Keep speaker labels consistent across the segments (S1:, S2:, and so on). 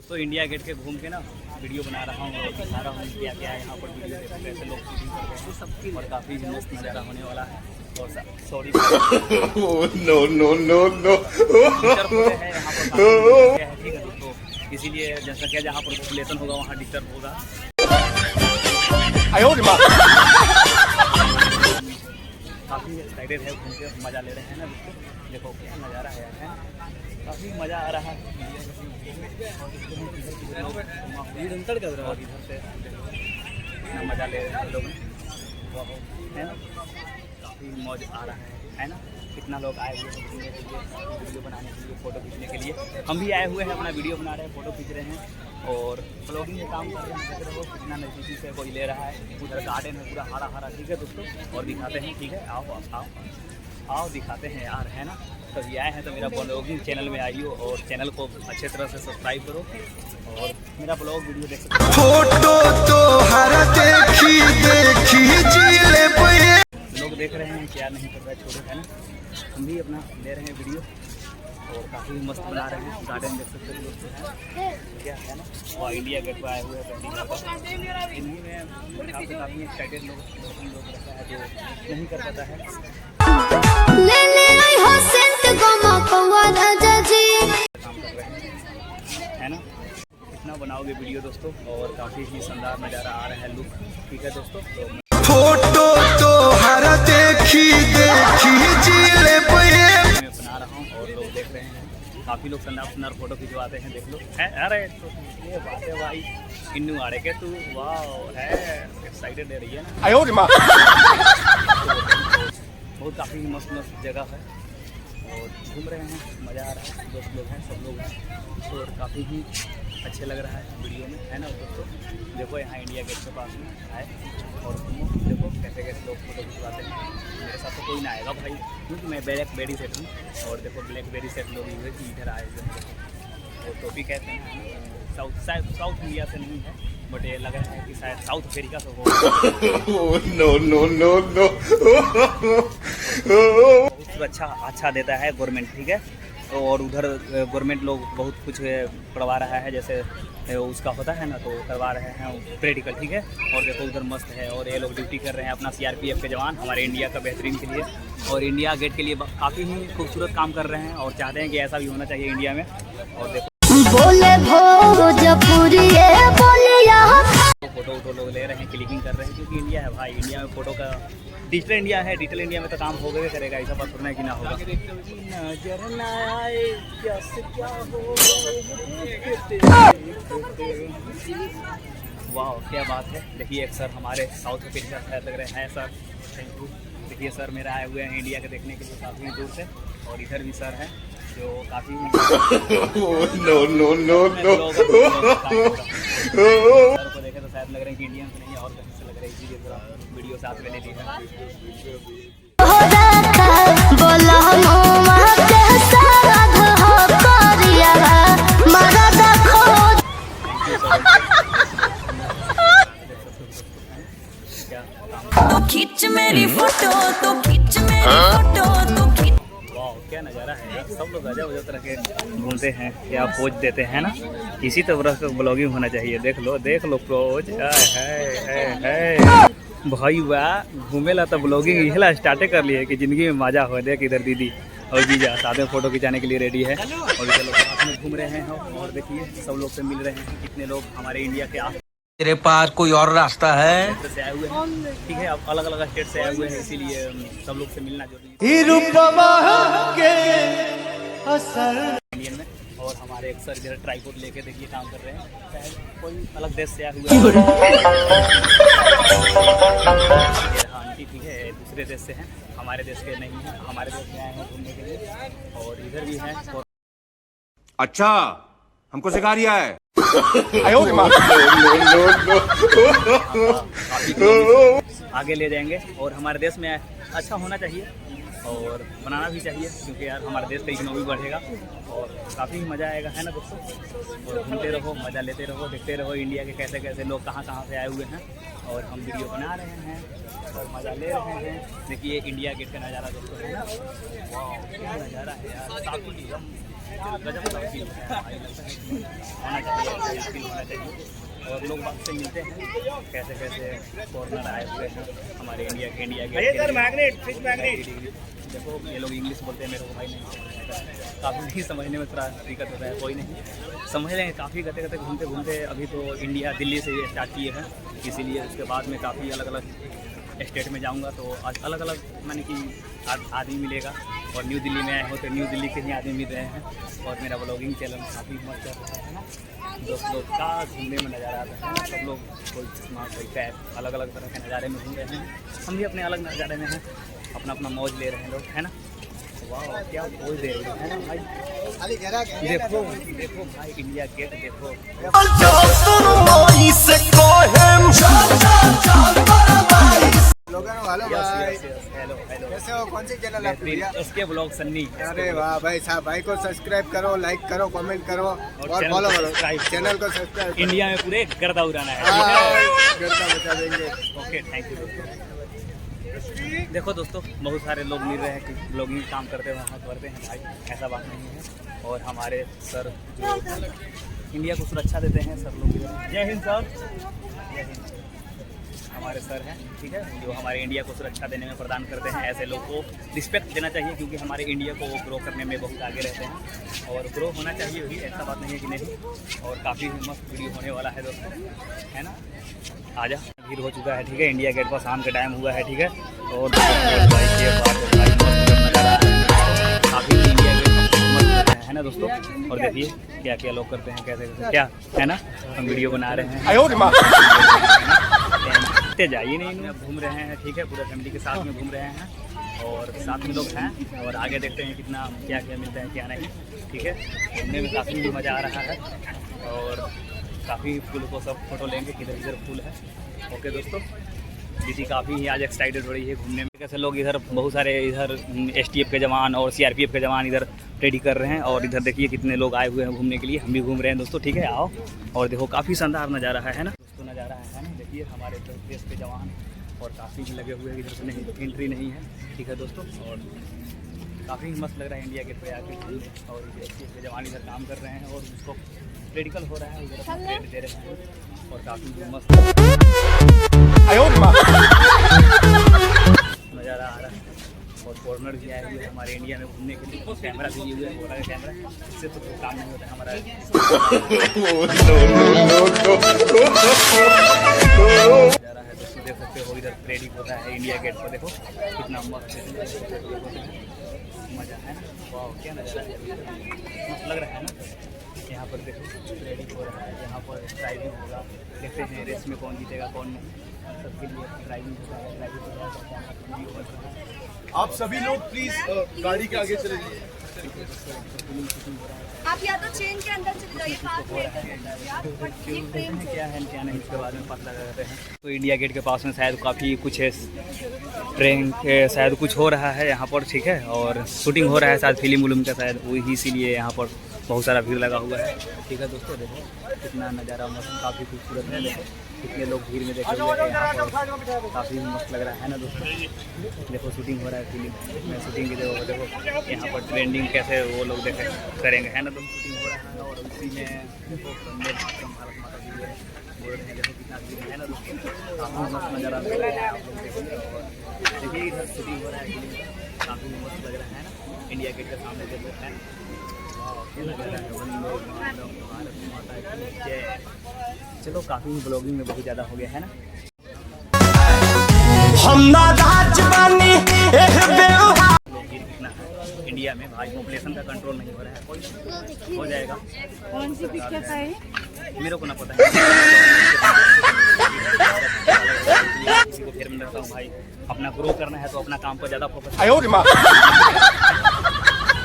S1: तो India gate के घूम के ना वीडियो बना रहा हूँ और दिखा रहा हूँ क्या क्या है यहाँ पर वीडियो देखो कैसे लोग शूटिंग कर रहे हैं सबकी और काफ़ी मस्त नज़ारा होने वाला है। और sorry
S2: no no no no
S1: है यहाँ पर है ठीक है दोस्तों, इसीलिए जनसंख्या जहाँ पर पॉपुलेशन होगा वहाँ डिस्टर्ब होगा। काफ़ी एक्साइटेड है, घूम के मज़ा ले रहे हैं ना दोस्तों, देखो क्या नज़ारा है काफ़ी मज़ा आ रहा है। इधर से इतना मज़ा ले रहे हैं लोग है ना, काफ़ी मौज आ रहा है ना। कितना लोग आए हुए हैं घूमने के लिए, वीडियो बनाने के लिए, फ़ोटो खींचने के लिए। हम भी आए हुए हैं, अपना वीडियो बना रहे हैं, फ़ोटो खींच रहे हैं और ब्लॉगिंग का काम कर रहे हैं। देख रहे हो कितना नज़दीकी से कोई ले रहा है, उधर गार्डन है पूरा हरा हरा, ठीक है दोस्तों। और दिखाते हैं, ठीक है, आओ आओ आओ दिखाते हैं यार, है ना। कभी आए हैं तो मेरा ब्लॉगिंग चैनल में आइए और चैनल को अच्छे तरह से सब्सक्राइब करो और मेरा ब्लॉग वीडियो देख सकते हो।
S2: फोटो तो हर देखी
S1: लोग देख रहे हैं क्या नहीं कर रहा है, छोड़ो, है ना। हम भी अपना ले रहे हैं वीडियो और काफ़ी मस्त बना रहे हैं। गार्डन देख सकते हो दोस्तों, क्या है ना। और इंडिया गेट पर आए हुए हैं पहली इन्हीं में काफ़ी एक्साइटेड लोग रहता है जो नहीं कर पाता है। काम कर रहे हैं, है ना। कितना बनाओगे वीडियो दोस्तों और काफ़ी ही शानदार नज़ारा आ रहा है, लुक, ठीक है दोस्तों। तो
S2: फोटो तो हर देखी मैं
S1: बना रहा हूँ और लोग देख रहे हैं, काफ़ी लोग शानदार फ़ोटो खिंचवाते हैं, देख लो है। अरे तो ये बात है भाई, इन्नू आ रहे क्या तू, वाह है एक्साइटेड दे रही है ना। बहुत काफ़ी मस्त मस्त जगह है और घूम रहे हैं, मज़ा आ रहा है। दोस्त लोग हैं, सब लोग हैं और काफ़ी ही अच्छे लग रहा है वीडियो में, है ना दोस्तों। देखो यहाँ इंडिया गेट के पास में आए और घूमो, देखो कैसे कैसे लोग फोटो खिंचवाते हैं। मेरे साथ तो कोई ना आएगा भाई, क्योंकि मैं ब्लैकबेरी सेट हूँ और देखो ब्लैकबेरी सेट लोग इधर आए हुए हैं। और टॉपिक कहते हैं साउथ इंडिया से नहीं है, बट ये लग रहा है कि शायद साउथ अफ्रीका से हो।
S2: नो नो नो नो
S1: अच्छा देता है गवर्नमेंट, ठीक है। और उधर गवर्नमेंट लोग बहुत कुछ करवा रहा है, जैसे उसका होता है ना, तो करवा रहे हैं प्रैक्टिकल, ठीक है। और देखो उधर मस्त है और ये लोग ड्यूटी कर रहे हैं अपना CRPF के जवान हमारे इंडिया का बेहतरीन के लिए और इंडिया गेट के लिए काफ़ी ही खूबसूरत काम कर रहे हैं और चाहते हैं कि ऐसा भी होना चाहिए इंडिया में। और देखो फोटो लोग ले रहे हैं, क्लिकिंग कर रहे हैं, क्योंकि इंडिया है भाई, इंडिया में फोटो का डिजिटल इंडिया है, डिजिटल इंडिया में तो काम होगा भी करेगा, ऐसा बात थोड़ा है कि ना होगा। वाह क्या बात है। देखिए एक सर हमारे साउथ अफ्रीका से लग रहे हैं सर, थैंक यू। देखिए सर मेरा आए हुए हैं इंडिया के देखने के लिए काफ़ी दूर से और इधर भी सर हैं जो काफ़ी
S2: no no no no
S1: sir को देखे तो शायद लग रहे हैं कि इंडियन से नहीं और कहीं से लग रहे हैं, इसीलिए पूरा वीडियो साथ में ले ली है।
S3: तो खींच मेरी फोटो, तो खींच मेरी फोटो, तो खींच।
S1: वाह क्या नज़ारा है यार, सब लोग अजब अजब तरह के घूमते हैं, क्या पोज देते हैं ना। इसी तरह का ब्लॉगिंग होना चाहिए। देख लो पोज है भाई, वाह घूमेला तो ब्लॉगिंग यही स्टार्ट कर लिए कि ज़िंदगी में मज़ा हो। देख इधर दीदी और जीजा साथ में फ़ोटो खिंचाने के लिए रेडी है और इधर लोग साथ में घूम रहे हैं और देखिए सब लोग से मिल रहे हैं। कितने लोग हमारे इंडिया के
S4: तेरे पास कोई और रास्ता है?
S1: से आए हुए हैं, ठीक है, अब अलग अलग स्टेट से आए हुए हैं, इसीलिए सब लोग से मिलना जरूरी है इंडियन में। और हमारे एक सर इधर ट्राइपॉड लेके देखिए काम कर रहे हैं, शायद कोई अलग देश से आए हुए हैं। आंटी ठीक है दूसरे देश से हैं, हमारे देश के नहीं हैं, हमारे देश में आए हैं घूमने के लिए और इधर भी हैं। और
S5: अच्छा हमको सिखा रिया है।
S1: आगे ले जाएंगे और हमारे देश में अच्छा होना चाहिए और बनाना भी चाहिए, क्योंकि यार हमारे देश का इकोनॉमी बढ़ेगा और काफ़ी मज़ा आएगा, है ना दोस्तों। और घूमते रहो, मज़ा लेते रहो, देखते रहो इंडिया के कैसे कैसे लोग कहाँ कहाँ से आए हुए हैं और हम वीडियो बना रहे हैं और मज़ा ले रहे हैं। देखिए इंडिया गेट का नज़ारा दोस्तों, है ना। वाह क्या नज़ारा है यार, काफ़ी गजब का फील होता है भाई, लगता है कि होना चाहिए, फील होना चाहिए। और लोग बात से मिलते हैं कैसे कैसे फॉरनर आए हुए हैं हमारे इंडिया के देखो ये लोग इंग्लिश बोलते हैं, मेरे को भाई नहीं काफ़ी नहीं समझने में थोड़ा दिक्कत होता है, कोई नहीं समझ लेंगे। काफ़ी गते गते घूमते घूमते अभी तो इंडिया दिल्ली से ये स्टार्ट किए हैं, इसीलिए उसके बाद में काफ़ी अलग अलग स्टेट में जाऊंगा तो अलग अलग माने कि आदमी मिलेगा। और न्यू दिल्ली में आए हो तो न्यू दिल्ली के ही आदमी मिल रहे हैं। और मेरा ब्लॉगिंग चैनल काफ़ी मस्त है ना, दोस्त लोग का घूमने में नज़ारा आता है, सब लोग कोई चश्मा कोई कैप अलग अलग तरह के नज़ारे में घूम रहे हैं, हम भी अपने अलग नज़ारे में हैं, अपना अपना मौज ले रहे हैं लोग, है ना। वाह क्या बोल दे रहे हैं ना भाई, देखो देखो भाई इंडिया गेट देखो।
S6: हेलो भाई,
S1: हेलो हेलो
S6: कैसे हो? कौन सी चैनल आपकी भैया?
S1: उसके ब्लॉग सन्नी।
S6: अरे वाह भाई साहब, भाई को सब्सक्राइब करो, लाइक करो, कमेंट करो और
S1: चैनल
S6: फॉलो
S1: को
S6: करो,
S1: सब्सक्राइब करो।
S6: चैनल को सब्सक्राइब करो।
S1: इंडिया में पूरे गर्दा उड़ाना है।
S6: गर्दा बचा देंगे।
S1: ओके थैंक यू दोस्तों। देखो दोस्तों बहुत सारे लोग मिल रहे हैं कि ब्लॉगिंग काम करते हैं वहाँ करते हैं भाई, ऐसा बात नहीं है। और हमारे सर जो इंडिया को सुरक्षा देते हैं सर लोग, जय हिंद सर, जय हिंद। हमारे सर हैं ठीक है, जो हमारे इंडिया को सुरक्षा देने में प्रदान करते हैं। ऐसे लोग को रिस्पेक्ट देना चाहिए क्योंकि हमारे इंडिया को ग्रो करने में बहुत आगे रहते हैं और ग्रो होना चाहिए भी, ऐसा बात नहीं है कि नहीं। और काफ़ी मस्त वीडियो होने वाला है दोस्तों, है ना। आजा भीड़ हो चुका है ठीक है, इंडिया गेट पर शाम का टाइम हुआ है ठीक है। और काफ़ी इंडिया गेट है ना दोस्तों। और देखिए क्या क्या लोग करते हैं, कैसे कैसे क्या है ना, हम वीडियो बना रहे हैं। जाइए नहीं, घूम रहे हैं ठीक है, पूरा फैमिली के साथ में घूम रहे हैं और साथ में लोग हैं। और आगे देखते हैं कितना क्या क्या मिलता है क्या नहीं ठीक है। घूमने में काफ़ी भी मज़ा आ रहा है और काफ़ी फूल को सब फोटो लेंगे, किधर किधर फूल है। ओके दोस्तों, दीदी काफ़ी ही आज एक्साइटेड हो रही है घूमने में। कैसे लोग इधर बहुत सारे इधर STF के जवान और CRPF के जवान इधर रेडी कर रहे हैं। और इधर देखिए कितने लोग आए हुए हैं घूमने के लिए, हम भी घूम रहे हैं दोस्तों ठीक है। आओ और देखो काफ़ी शानदार नज़ारा है ना दोस्तों, नज़ारा है ना। देखिए हमारे देश के जवान और काफ़ी भी लगे हुए हैं, इधर से नहीं एंट्री नहीं है ठीक है दोस्तों। और काफ़ी मस्त लग रहा है इंडिया गेट पे आके घूमने। और STF के जवान इधर काम कर रहे हैं और उसको मेडिकल हो रहा है, इधर ट्रेड दे रहे हैं और काफ़ी मस्त नज़ारा आ रहा है। और फॉरनर भी आए हुए हैं हमारे इंडिया में घूमने के लिए, कैमरा भी लिए हुए हैं, बोला कैमरा इससे तो कोई काम नहीं होता हमारा। नज़ारा है दोस्तों, देख सकते हो इधर ट्रेडिंग होता है इंडिया गेट पर, देखो कितना मस्त मज़ा है ना। वाह क्या नज़ारा है, मस्त लग रहा है ना। यहाँ पर देखो ट्रेडिंग हो रहा है, यहाँ पर ड्राइविंग होगा, देखते हैं रेस में कौन जीतेगा कौन नहीं, सबके लिए ड्राइविंग होता है, ड्राइविंग हो रहा है।
S6: आप सभी लोग प्लीज गाड़ी के आगे चले जाइए।
S7: आप या तो चेन के अंदर चले जाइए, पास में ये फ्रेम
S1: क्या है क्या नहीं इसके बारे में पता लगाते हैं। तो इंडिया गेट के पास में शायद काफ़ी कुछ है, ट्रेन के शायद कुछ हो रहा है यहाँ पर ठीक है। और शूटिंग हो रहा है शायद फिल्म उलम का शायद, वही इसीलिए यहाँ पर बहुत सारा भीड़ लगा हुआ है ठीक है दोस्तों। देखो कितना नज़ारा मौसम काफ़ी खूबसूरत है, देखो कितने लोग भीड़ में देखे हुए हैं यहाँ पर, काफ़ी मस्त लग रहा है ना दोस्तों। देखो शूटिंग हो रहा है फिल्म में, शूटिंग की जगह देखो यहाँ पर ट्रेंडिंग कैसे वो लोग देखे करेंगे है ना। तो शूटिंग हो रहा है और उसी में देखो भारत माता की बोल रहे हैं, देखो कितना भीड़ है ना दोस्तों, काफ़ी मस्त नज़ारा लग रहा है आप लोग देखेंगे। और देखिए इधर शूटिंग हो रहा है फिल्म, काफ़ी मस्त लग रहा है ना इंडिया गेट के सामने देखो है। चलो काफ़ी ब्लॉगिंग में बहुत ज़्यादा हो गया है ना। लोग भीड़ कितना है इंडिया में भाई, पॉपुलेशन का कंट्रोल नहीं हो रहा है, कोई हो जाएगा।
S7: कौन सी पिक्चर है?
S1: मेरे को ना पता है, किसी को फिर में रहता हूँ भाई, अपना ग्रो करना है तो अपना काम पर ज़्यादा फोकस।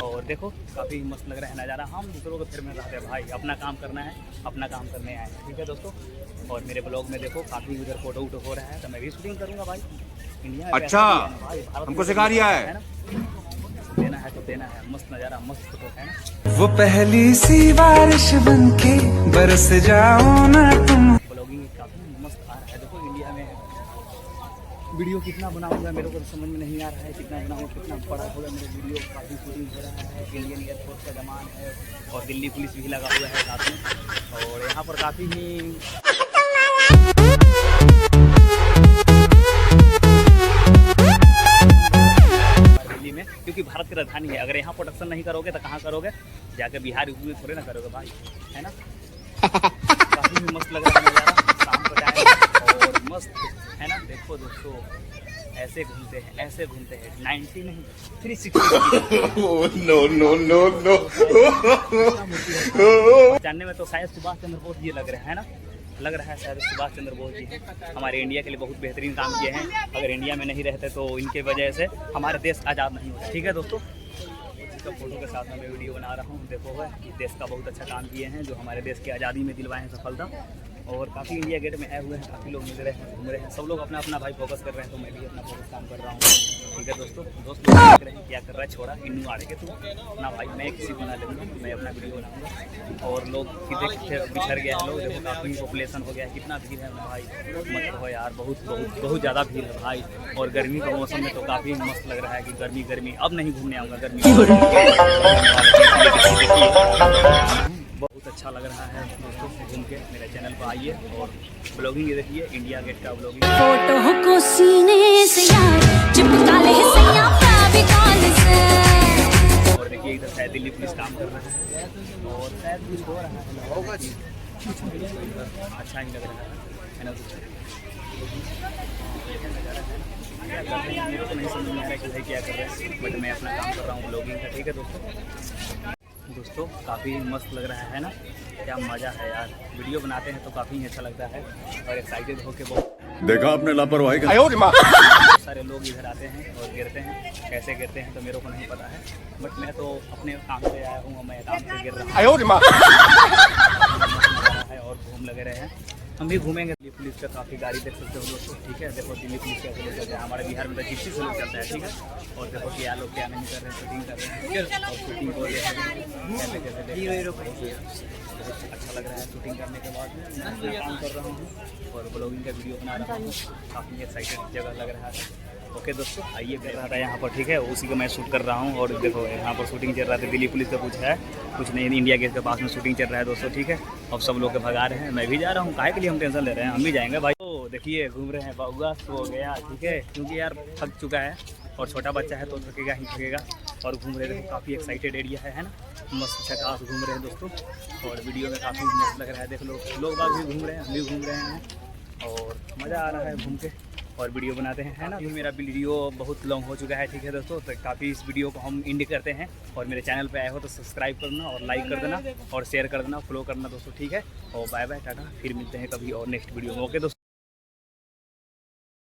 S1: और देखो काफ़ी मस्त लग रहा है नज़ारा, हम दूसरों को फिर में रहते हैं भाई, अपना काम करना है, अपना काम करने आए हैं ठीक है दोस्तों। और मेरे ब्लॉग में देखो काफ़ी उधर फोटो वोटो हो रहा है तो मैं भी शूटिंग करूँगा भाई इंडिया में।
S5: अच्छा, हमको सिखा रिया है
S1: ना, देना है तो देना है, मस्त नज़ारा मस्त फोटो है ना।
S2: वो पहली सी बारिश बनके बरस जाओ ना तुम।
S1: ब्लॉगिंग काफ़ी मस्त आ रहा है, देखो इंडिया में वीडियो कितना बनाऊंगा मेरे को तो समझ में नहीं आ रहा है, कितना बनाऊँ, कितना बड़ा होगा मेरा वीडियो। काफ़ी शूटिंग हो रहा है, इंडियन एयरफोर्स का जमान है और दिल्ली पुलिस भी लगा हुआ है साथ में। और यहाँ पर काफ़ी ही दिल्ली में, क्योंकि भारत की राजधानी है, अगर यहाँ प्रोडक्शन नहीं करोगे तो कहाँ करोगे, जाकर बिहार यूपी थोड़े ना करोगे भाई, है ना। काफ़ी मस्त लग रहा है नज़ारा, शाम को टाइम और मस्त है ना। देखो दोस्तों ऐसे घूमते हैं, ऐसे घूमते हैं, 90 नहीं 360
S5: नो
S1: जानने में तो शायद सुभाष चंद्र बोस जी लग रहे हैं ना, लग रहा है शायद सुभाष चंद्र बोस जी हैं। हमारे इंडिया के लिए बहुत बेहतरीन काम किए हैं, अगर इंडिया में नहीं रहते तो इनके वजह से हमारे देश आज़ाद नहीं होता। ठीक है दोस्तों, इसका फोटो के साथ में मैं वीडियो बना रहा हूँ। देखो है देश का बहुत अच्छा काम किए हैं, जो हमारे देश की आज़ादी में दिलवाए हैं सफलता। और काफ़ी इंडिया गेट में आए हुए हैं, काफ़ी लोग मिल रहे हैं, घूम रहे हैं, सब लोग अपना अपना भाई फोकस कर रहे हैं, तो मैं भी अपना फोकस काम कर रहा हूँ। ठीक है दोस्तों, दोस्त लोग देख रहे हैं क्या कर रहा है, छोड़ा इन्नू आ रहे तू ना भाई, मैं किसी को ना लूँगा, मैं अपना वीडियो बनाऊँगा। और लोग कितने बिछड़ गया है, लोग देखो काफ़ी पॉपुलेशन हो गया है, कितना भीड़ है भाई, मत कहो यार, बहुत बहुत बहुत ज़्यादा भीड़ है भाई। और गर्मी का मौसम में तो काफ़ी मस्त लग रहा है कि गर्मी अब नहीं घूमने आऊँगा, गर्मी बहुत अच्छा लग रहा है दोस्तों घूम के। मेरे चैनल पर आइए और ब्लॉगिंग ये देखिए, इंडिया गेट का ब्लॉगिंग।
S3: फोटो को सीने से यार चिपका ले सैया फेविकॉल से।
S1: और देखिए इधर शायद दिल्ली पुलिस काम कर रहा है और शायद कुछ हो रहा है, होगा जी, अच्छा ही लग रहा है ना दोस्तों। क्या कर रहे हैं मेरे को नहीं समझ में आ रहा है कि भाई क्या कर रहे हैं, बट मैं अपना काम कर रहा हूँ ब्लॉगिंग का। ठीक है दोस्तों काफ़ी मस्त लग रहा है ना, क्या मज़ा है यार। वीडियो बनाते हैं तो काफ़ी अच्छा लगता है और एक्साइटेड होकर बहुत
S5: देखा आपने लापरवाही
S1: सारे लोग इधर आते हैं और गिरते हैं। कैसे गिरते हैं तो मेरे को नहीं पता है, बट मैं तो अपने काम से आया हूँ, मैं काम से गिर रहा है और घूम लगे रहे हैं। हम भी घूमेंगे। दिल्ली पुलिस का काफ़ी गाड़ी देख सकते हो दोस्तों। ठीक है, देखो दिल्ली पुलिस कैसे लोग चलते हैं, हमारे बिहार में तो जिप्सी से लोग चलता है। ठीक है, और देखो क्या लोग क्या नहीं कर रहे हैं, शूटिंग कर रहे हैं और शूटिंग को कैसे कैसे बहुत अच्छा लग रहा है। शूटिंग करने के बाद मैं काम कर रहा हूँ और ब्लॉगिंग का वीडियो बना रहा हूँ, काफ़ी एक्साइटेड जगह लग रहा है। ओके दोस्तों, आइए कर रहा था यहाँ पर। ठीक है, उसी को मैं शूट कर रहा हूँ और देखो यहाँ पर शूटिंग चल रहा था। दिल्ली पुलिस का कुछ नहीं, इंडिया गेट के पास में शूटिंग चल रहा है दोस्तों। ठीक है, अब सब लोग के भगा रहे हैं, मैं भी जा रहा हूँ, काहे के लिए हम टेंशन ले रहे हैं, हम भी जाएंगे भाई। तो देखिए घूम रहे हैं, बाबुआ सो गया। ठीक है, क्योंकि यार थक चुका है और छोटा बच्चा है तो थकेगा ही थकेगा। और घूम रहे हैं, काफ़ी एक्साइटेड एरिया है ना, मस्त झकास घूम रहे हैं दोस्तों। और वीडियो में काफ़ी मस्त लग रहा है, देख लोग बाग भी घूम रहे हैं, हम भी घूम रहे हैं और मज़ा आ रहा है घूम के और वीडियो बनाते हैं, है ना। ये मेरा वीडियो बहुत लॉन्ग हो चुका है। ठीक है दोस्तों, तो काफ़ी इस वीडियो को हम एंड करते हैं। और मेरे चैनल पे आए हो तो सब्सक्राइब करना और लाइक कर देना और शेयर कर देना, फॉलो करना दोस्तों। ठीक है, और बाय बाय, टाटा, फिर मिलते हैं कभी और नेक्स्ट वीडियो में। ओके दोस्तों।